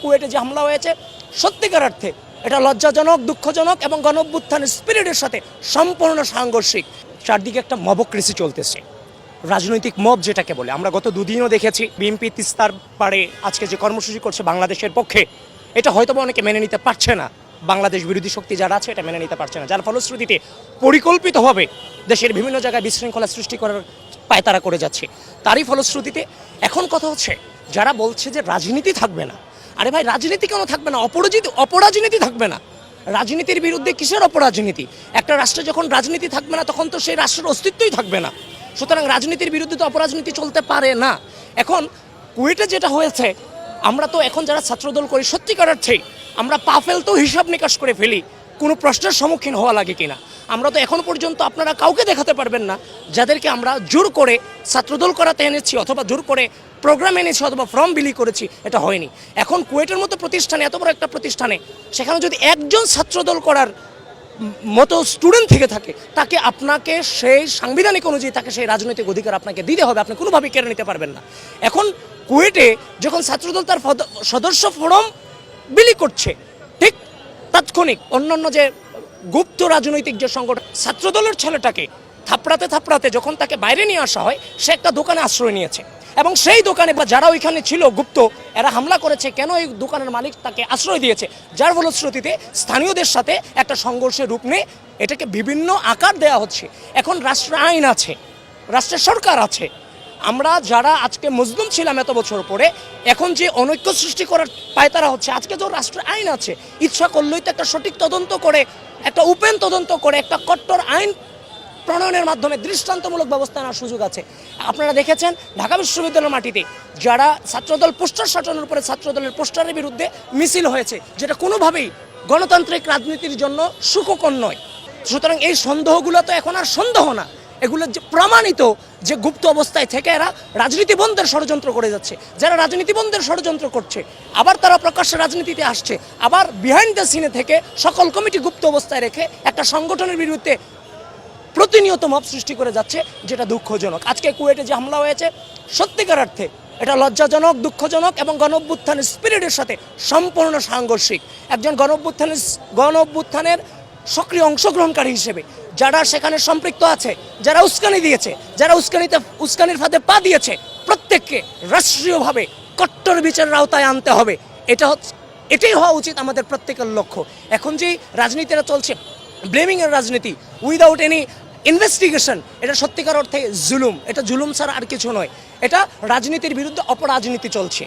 কুয়েটে যে হামলা হয়েছে সত্যিকার অর্থে এটা লজ্জাজনক, দুঃখজনক এবং গণঅভ্যুত্থানের স্পিরিটের সাথে সম্পূর্ণ সাংঘর্ষিক। চারদিকে একটা মবক্রেসি চলতেছে, রাজনৈতিক মব যেটাকে বলে। আমরা গত দুদিনও দেখেছি বিএনপি তিস্তার পাড়ে আজকে যে কর্মসূচি করছে বাংলাদেশের পক্ষে, এটা হয়তো অনেকে মেনে নিতে পারছে না। বাংলাদেশ বিরোধী শক্তি যারা আছে এটা মেনে নিতে পারছে না, যার ফলশ্রুতিতে পরিকল্পিতভাবে দেশের বিভিন্ন জায়গায় বিশৃঙ্খলা সৃষ্টি করার পায়তারা করে যাচ্ছে। তারই ফলশ্রুতিতে এখন কথা হচ্ছে যারা বলছে যে রাজনীতি থাকবে না, আরে ভাই রাজনীতি কেন থাকবে না? অপরাজনীতি থাকবে না? রাজনীতির বিরুদ্ধে কিসের অপরাজনীতি? একটা রাষ্ট্রে যখন রাজনীতি থাকবে না তখন তো সেই রাষ্ট্রের অস্তিত্বই থাকবে না। সুতরাং রাজনীতির বিরুদ্ধে তো অপরাজনীতি চলতে পারে না। এখন কুয়েটে যেটা হয়েছে, আমরা তো এখন যারা ছাত্রদল করি সত্যিকার অর্থেই আমরা পা ফেলতেও হিসাব নিকাশ করে ফেলি কোনো প্রশ্নের সম্মুখীন হওয়া লাগে কিনা। আমরা তো এখন পর্যন্ত আপনারা কাউকে দেখাতে পারবেন না যাদেরকে আমরা জোর করে ছাত্রদল করাতে এনেছি অথবা জোর করে প্রোগ্রাম এনেছি অথবা ফর্ম বিলি করেছি, এটা হয়নি। এখন কুয়েটের মতো প্রতিষ্ঠানে, এত বড় একটা প্রতিষ্ঠানে, সেখানে যদি একজন ছাত্রদল করার মতো স্টুডেন্ট থেকে থাকে, তাকে আপনাকে সেই সাংবিধানিক অনুযায়ী তাকে সেই রাজনৈতিক অধিকার আপনাকে দিতে হবে, আপনি কোনোভাবেই কেড়ে নিতে পারবেন না। এখন কুয়েটে যখন ছাত্রদল তার সদস্য ফরম বিলি করছে, ঠিক তাৎক্ষণিক অন্যান্য যে গুপ্ত রাজনৈতিক যে সংগঠন, ছাত্রদলের ছেলেটাকে থাপড়াতে যখন তাকে বাইরে নিয়ে আসা হয়, সে একটা দোকানে আশ্রয় নিয়েছে এবং সেই দোকানে বা যারা ওইখানে ছিল গুপ্ত, এরা হামলা করেছে। কেন? এই দোকানের মালিক তাকে আশ্রয় দিয়েছে, যার ফলশ্রুতিতে স্থানীয়দের সাথে একটা সংঘর্ষের রূপ নিয়ে এটাকে বিভিন্ন আকার দেওয়া হচ্ছে। এখন রাষ্ট্র আইন আছে, রাষ্ট্রের সরকার আছে। আমরা যারা আজকে মজলুম ছিলাম এত বছর পরে, এখন যে অনৈক্য সৃষ্টি করার পায়তারা হচ্ছে, আজকে তো রাষ্ট্রের আইন আছে, ইচ্ছা করলেই তো একটা সঠিক তদন্ত করে, একটা ওপেন তদন্ত করে, একটা কট্টর আইন প্রণয়নের মাধ্যমে দৃষ্টান্তমূলক ব্যবস্থা নেওয়ার সুযোগ আছে। আপনারা দেখেছেন ঢাকা বিশ্ববিদ্যালয়ের মাটিতে যারা ছাত্রদল পোস্টার সাটানোর উপরে ছাত্রদলের পোস্টারের বিরুদ্ধে মিছিল হয়েছে, যেটা কোনোভাবেই গণতান্ত্রিক রাজনীতির জন্য সুখকর নয়। সুতরাং এই সন্দেহগুলো তো এখন আর সন্দেহ না, এগুলো যে প্রমাণিত যে গুপ্ত অবস্থায় থেকে এরা রাজনীতি বন্ধের ষড়যন্ত্র করে যাচ্ছে। যারা রাজনীতি বন্ধের ষড়যন্ত্র করছে, আবার তারা প্রকাশ্যে রাজনীতিতে আসছে, আবার বিহাইন্ড দ্য সিনে থেকে সকল কমিটি গুপ্ত অবস্থায় রেখে একটা সংগঠনের বিরুদ্ধে প্রতিনিয়ত মব সৃষ্টি করে যাচ্ছে, যেটা দুঃখজনক। আজকে কুয়েটে যে হামলা হয়েছে সত্যিকার অর্থে এটা লজ্জাজনক, দুঃখজনক এবং গণঅভ্যুত্থানের স্পিরিটের সাথে সম্পূর্ণ সাংঘর্ষিক। একজন গণঅভ্যুত্থানের সক্রিয় অংশগ্রহণকারী হিসেবে যারা সেখানে সম্পৃক্ত আছে, যারা উস্কানি দিয়েছে, যারা উস্কানির ফাঁদে পা দিয়েছে, প্রত্যেককে রাষ্ট্রীয়ভাবে কট্টর বিচারের আওতায় আনতে হবে। এটাই হওয়া উচিত আমাদের প্রত্যেকের লক্ষ্য। এখন যেই রাজনীতিটা চলছে, ব্লেমিংয়ের রাজনীতি উইদাউট এনি ইনভেস্টিগেশন, এটা সত্যিকার অর্থে জুলুম। এটা জুলুম ছাড়া আর কিছু নয়, এটা রাজনীতির বিরুদ্ধে অপরাজনীতি চলছে।